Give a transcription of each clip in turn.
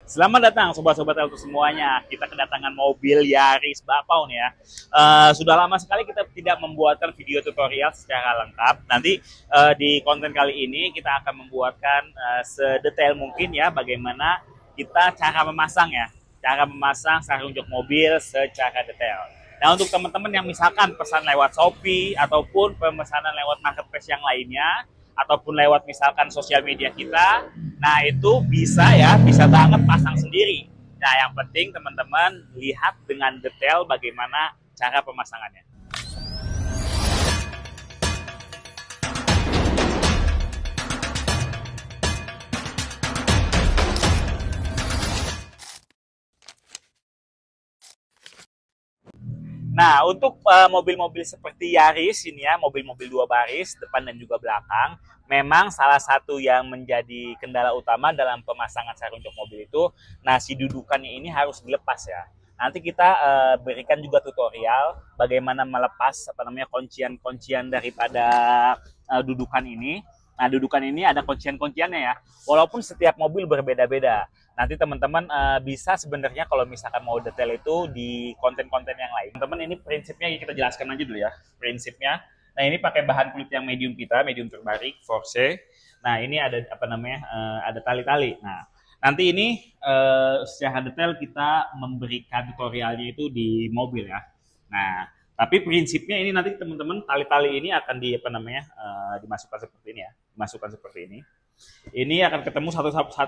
Selamat datang sobat-sobat Auto semuanya. Kita kedatangan mobil Yaris Bapau nih ya. Sudah lama sekali kita tidak membuatkan video tutorial secara lengkap. Nanti di konten kali ini kita akan membuatkan sedetail mungkin ya bagaimana kita cara memasang ya. Cara memasang sarung jok mobil secara detail. Nah, untuk teman-teman yang misalkan pesan lewat Shopee ataupun pemesanan lewat marketplace yang lainnya, ataupun lewat misalkan sosial media kita, nah itu bisa banget pasang sendiri. Nah, yang penting teman-teman lihat dengan detail bagaimana cara pemasangannya. Nah, untuk mobil-mobil seperti Yaris ini ya, mobil-mobil dua baris, depan dan juga belakang, memang salah satu yang menjadi kendala utama dalam pemasangan sarung jok mobil itu, nah si dudukannya ini harus dilepas ya. Nanti kita berikan juga tutorial bagaimana melepas kuncian-kuncian daripada dudukan ini. Nah, dudukan ini ada kuncian-kunciannya ya. Walaupun setiap mobil berbeda-beda. Nanti teman-teman bisa sebenarnya kalau misalkan mau detail itu di konten-konten yang lain. Teman-teman, ini prinsipnya kita jelaskan aja dulu ya. Prinsipnya, nah ini pakai bahan kulit yang medium kita, medium terbarik, Force. Nah, ini ada ada tali-tali. Nah, nanti ini secara detail kita memberikan tutorialnya itu di mobil ya. Nah, tapi prinsipnya ini nanti teman-teman tali-tali ini akan dimasukkan seperti ini ya, dimasukkan seperti ini. Ini akan ketemu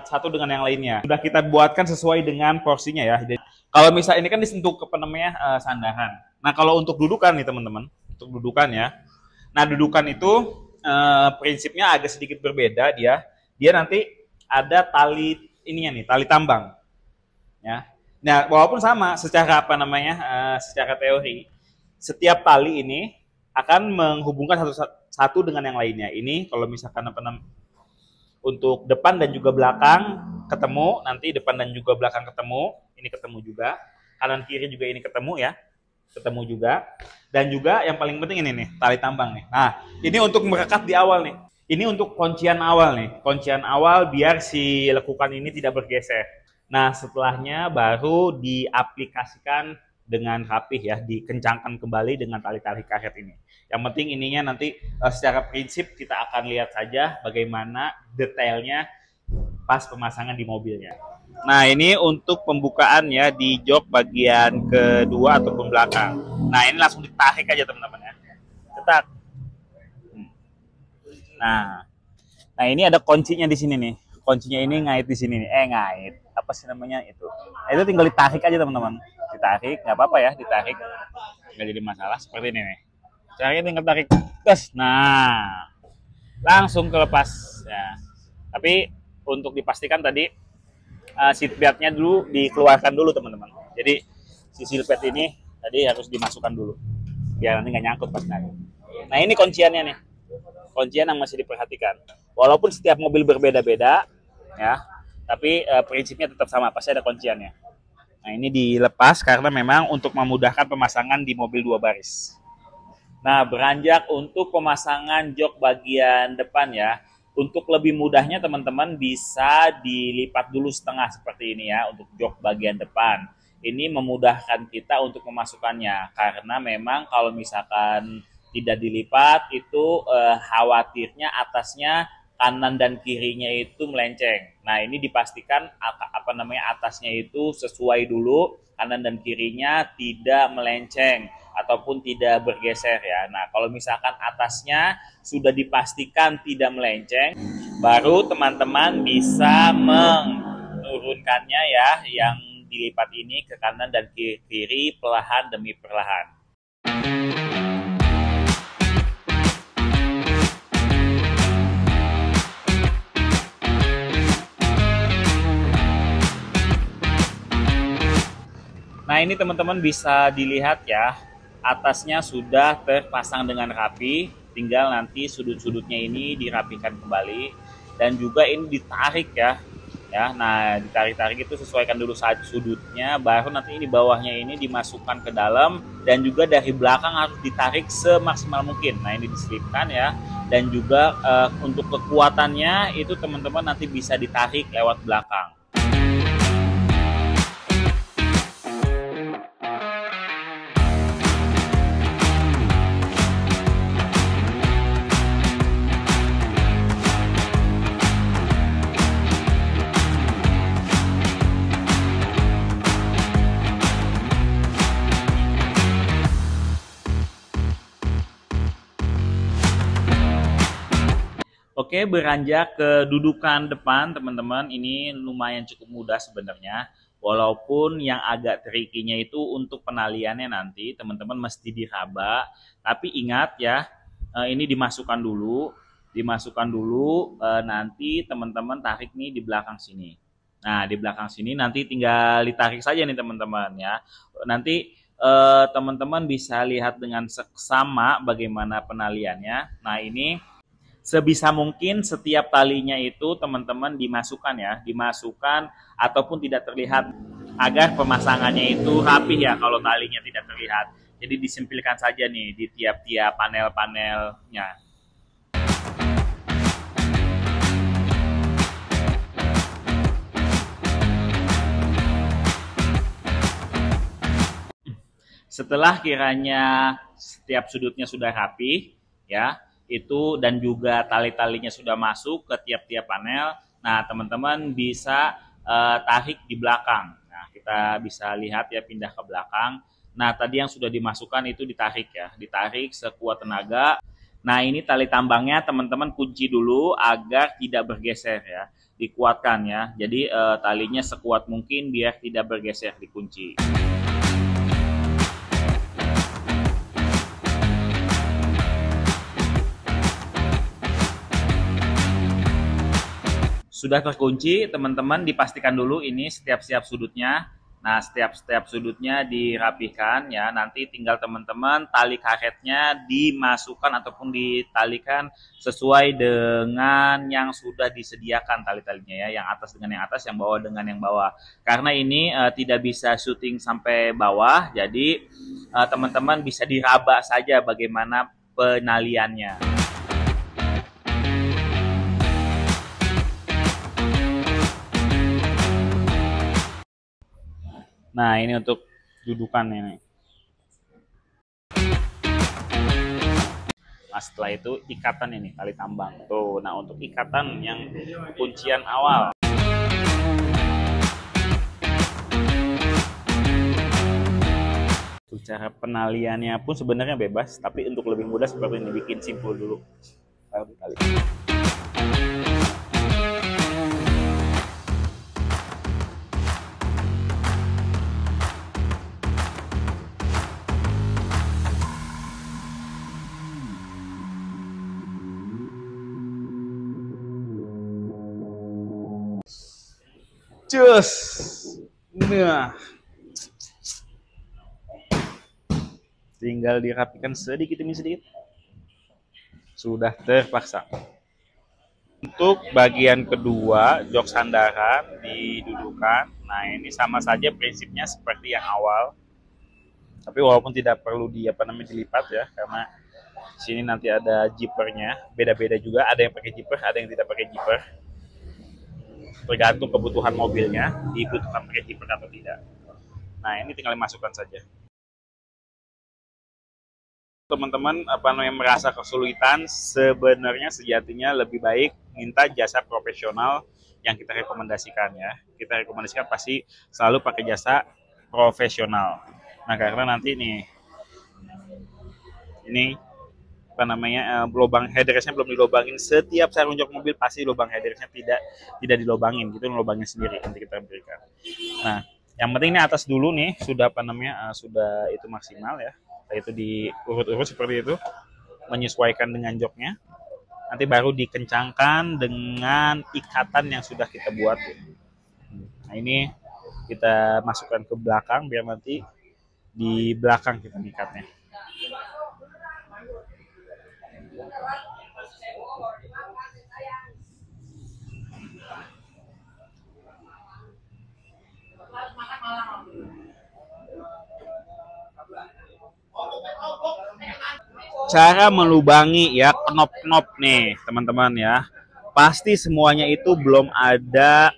satu dengan yang lainnya. Sudah kita buatkan sesuai dengan porsinya ya. Jadi, kalau misalnya ini kan disentuh sandaran. Nah, kalau untuk dudukan nih teman-teman, untuk dudukan ya. Nah, dudukan itu prinsipnya agak sedikit berbeda dia. Dia nanti ada tali ininya nih, tali tambang. Ya. Nah, walaupun sama secara secara teori, setiap tali ini akan menghubungkan satu dengan yang lainnya. Ini kalau misalkan untuk depan dan juga belakang ketemu, nanti depan dan juga belakang ketemu, ini ketemu juga, kanan kiri juga ini ketemu ya, ketemu juga, dan juga yang paling penting ini nih, tali tambang nih. Nah, ini untuk merekat di awal nih, ini untuk kuncian awal nih, kuncian awal biar si lekukan ini tidak bergeser. Nah, setelahnya baru diaplikasikan dengan rapih ya, dikencangkan kembali dengan tali-tali karet ini. Yang penting ininya nanti secara prinsip kita akan lihat saja bagaimana detailnya pas pemasangan di mobilnya. Nah, ini untuk pembukaan ya di jok bagian kedua ataupun belakang. Nah, ini langsung ditarik aja teman-teman ya. Cetak. Nah, ini ada kuncinya di sini nih. Kuncinya ini ngait di sini nih. Ngait. Apa sih namanya itu? Itu tinggal ditarik aja teman-teman. Ditarik, nggak apa-apa ya, ditarik. Nggak jadi masalah seperti ini nih. Caranya tinggal tarik, tes. Nah, langsung kelepas ya. Tapi untuk dipastikan tadi seat beltnya dulu dikeluarkan dulu teman-teman. Jadi si seat belt ini tadi harus dimasukkan dulu, biar nanti nggak nyangkut pas naik. Nah, ini kunciannya nih, kuncian yang masih diperhatikan. Walaupun setiap mobil berbeda-beda ya, tapi prinsipnya tetap sama, pasti ada kunciannya. Nah, ini dilepas karena memang untuk memudahkan pemasangan di mobil dua baris. Nah, beranjak untuk pemasangan jok bagian depan ya. Untuk lebih mudahnya teman-teman bisa dilipat dulu setengah seperti ini ya untuk jok bagian depan. Ini memudahkan kita untuk memasukkannya karena memang kalau misalkan tidak dilipat itu khawatirnya atasnya kanan dan kirinya itu melenceng. Nah, ini dipastikan atasnya itu sesuai dulu, kanan dan kirinya tidak melenceng ataupun tidak bergeser ya. Nah, kalau misalkan atasnya sudah dipastikan tidak melenceng, baru teman-teman bisa menurunkannya ya, yang dilipat ini ke kanan dan kiri perlahan demi perlahan. Nah, ini teman-teman bisa dilihat ya, atasnya sudah terpasang dengan rapi, tinggal nanti sudut-sudutnya ini dirapikan kembali dan juga ini ditarik ya. Nah, ditarik-tarik itu sesuaikan dulu sudutnya, baru nanti ini bawahnya ini dimasukkan ke dalam dan juga dari belakang harus ditarik semaksimal mungkin. Nah, ini diselipkan ya, dan juga untuk kekuatannya itu teman-teman nanti bisa ditarik lewat belakang. Oke, beranjak ke dudukan depan teman-teman, ini lumayan cukup mudah sebenarnya. Walaupun yang agak tricky-nya itu untuk penaliannya nanti teman-teman mesti diraba. Tapi ingat ya, ini dimasukkan dulu, nanti teman-teman tarik nih di belakang sini. Nah, di belakang sini nanti tinggal ditarik saja nih teman-teman ya. Nanti teman-teman bisa lihat dengan seksama bagaimana penaliannya. Nah, ini sebisa mungkin setiap talinya itu teman-teman dimasukkan ataupun tidak terlihat agar pemasangannya itu rapih ya kalau talinya tidak terlihat. Jadi disempilkan saja nih di tiap-tiap panel-panelnya. Setelah kiranya setiap sudutnya sudah rapi ya, itu dan juga tali-talinya sudah masuk ke tiap-tiap panel. Nah, teman-teman bisa tarik di belakang. Nah, kita bisa lihat ya, pindah ke belakang. Nah, tadi yang sudah dimasukkan itu ditarik ya, ditarik sekuat tenaga. Nah, ini tali tambangnya teman-teman kunci dulu agar tidak bergeser ya, dikuatkan ya. Jadi talinya sekuat mungkin biar tidak bergeser, dikunci. Sudah terkunci, teman-teman dipastikan dulu ini setiap sudutnya. Nah, setiap sudutnya dirapihkan ya. Nanti tinggal teman-teman tali karetnya dimasukkan ataupun ditalikan sesuai dengan yang sudah disediakan tali-talinya ya. Yang atas dengan yang atas, yang bawah dengan yang bawah. Karena ini tidak bisa syuting sampai bawah, jadi teman-teman bisa diraba saja bagaimana penaliannya. Nah, ini untuk dudukan ini. Nah, setelah itu ikatan ini, tali tambang. Tuh, nah untuk ikatan yang kuncian awal. Untuk cara penaliannya pun sebenarnya bebas, tapi untuk lebih mudah seperti ini, bikin simpul dulu. Baru dikali. Cus. Nah. Tinggal dirapikan sedikit demi sedikit. Sudah terpasang. Untuk bagian kedua, jok sandaran didudukan. Nah, ini sama saja prinsipnya seperti yang awal. Tapi walaupun tidak perlu dilipat ya, karena sini nanti ada zippernya. Beda-beda juga, ada yang pakai zipper, ada yang tidak pakai zipper. Tergantung kebutuhan mobilnya, dibutuhkan pakai zipper atau tidak. Nah, ini tinggal dimasukkan saja. Teman-teman merasa kesulitan, sebenarnya sejatinya lebih baik minta jasa profesional yang kita rekomendasikan ya. Kita rekomendasikan pasti selalu pakai jasa profesional. Nah, karena nanti nih ini lubang headrestnya belum dilobangin. Setiap sarung jok mobil pasti lubang headrestnya tidak dilobangin, gitu, lubangnya sendiri nanti kita berikan. Nah, yang penting ini atas dulu nih sudah sudah itu maksimal ya. Itu diurut-urut seperti itu, menyesuaikan dengan joknya. Nanti baru dikencangkan dengan ikatan yang sudah kita buat. Nah, ini kita masukkan ke belakang biar nanti di belakang kita ngikatnya. Cara melubangi ya knop-knop nih teman-teman ya, pasti semuanya itu belum ada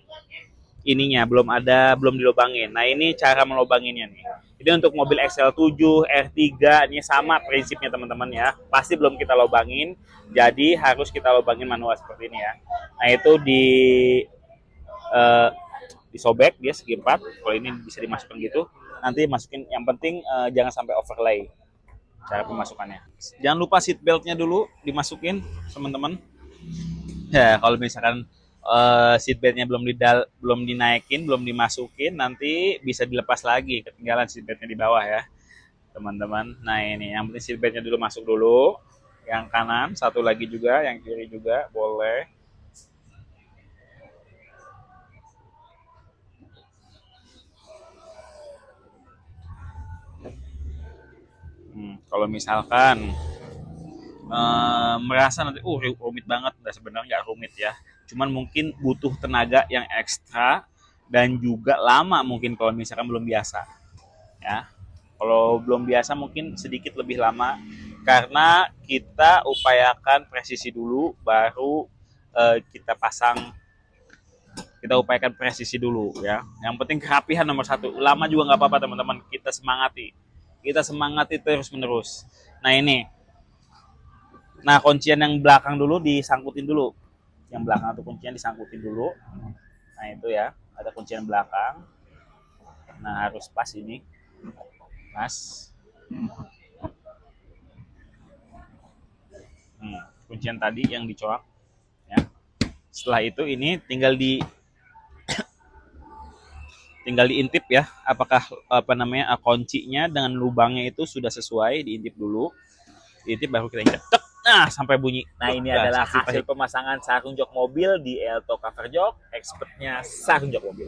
ininya, belum dilubangin. Nah, ini cara melubanginnya nih. Jadi untuk mobil XL7, R3 ini sama prinsipnya teman-teman ya, pasti belum kita lubangin, jadi harus kita lubangin manual seperti ini ya. Nah, itu disobek dia segi 4, kalau ini bisa dimasukkan gitu, nanti masukin, yang penting jangan sampai overlay. Cara pemasukannya, jangan lupa seat beltnya dulu dimasukin teman-teman. Ya, kalau misalkan seatbeltnya belum dinaikin, belum dimasukin, nanti bisa dilepas lagi, ketinggalan seatbeltnya di bawah ya, teman-teman. Nah ini, yang penting seatbeltnya dulu masuk dulu, yang kanan, satu lagi juga, yang kiri juga boleh. Kalau misalkan merasa nanti rumit banget, nah sebenarnya nggak rumit ya, cuman mungkin butuh tenaga yang ekstra dan juga lama mungkin kalau misalkan belum biasa ya. Kalau belum biasa mungkin sedikit lebih lama karena kita upayakan presisi dulu, baru kita upayakan presisi dulu ya. Yang penting kerapihan nomor satu. Lama juga nggak apa-apa teman-teman, kita semangati terus menerus. Nah ini, nah kuncian yang belakang dulu disangkutin dulu, yang belakang tuh kuncian disangkutin dulu. Nah itu ya, ada kuncian belakang, nah harus pas ini, pas. Kuncian tadi yang dicoak ya. Setelah itu ini tinggal diintip ya, apakah kuncinya dengan lubangnya itu sudah sesuai, diintip dulu, diintip baru kita injak, nah sampai bunyi. Nah ini adalah hasil pemasangan sarung jok mobil di Elto Cover Jok, expertnya sarung jok mobil.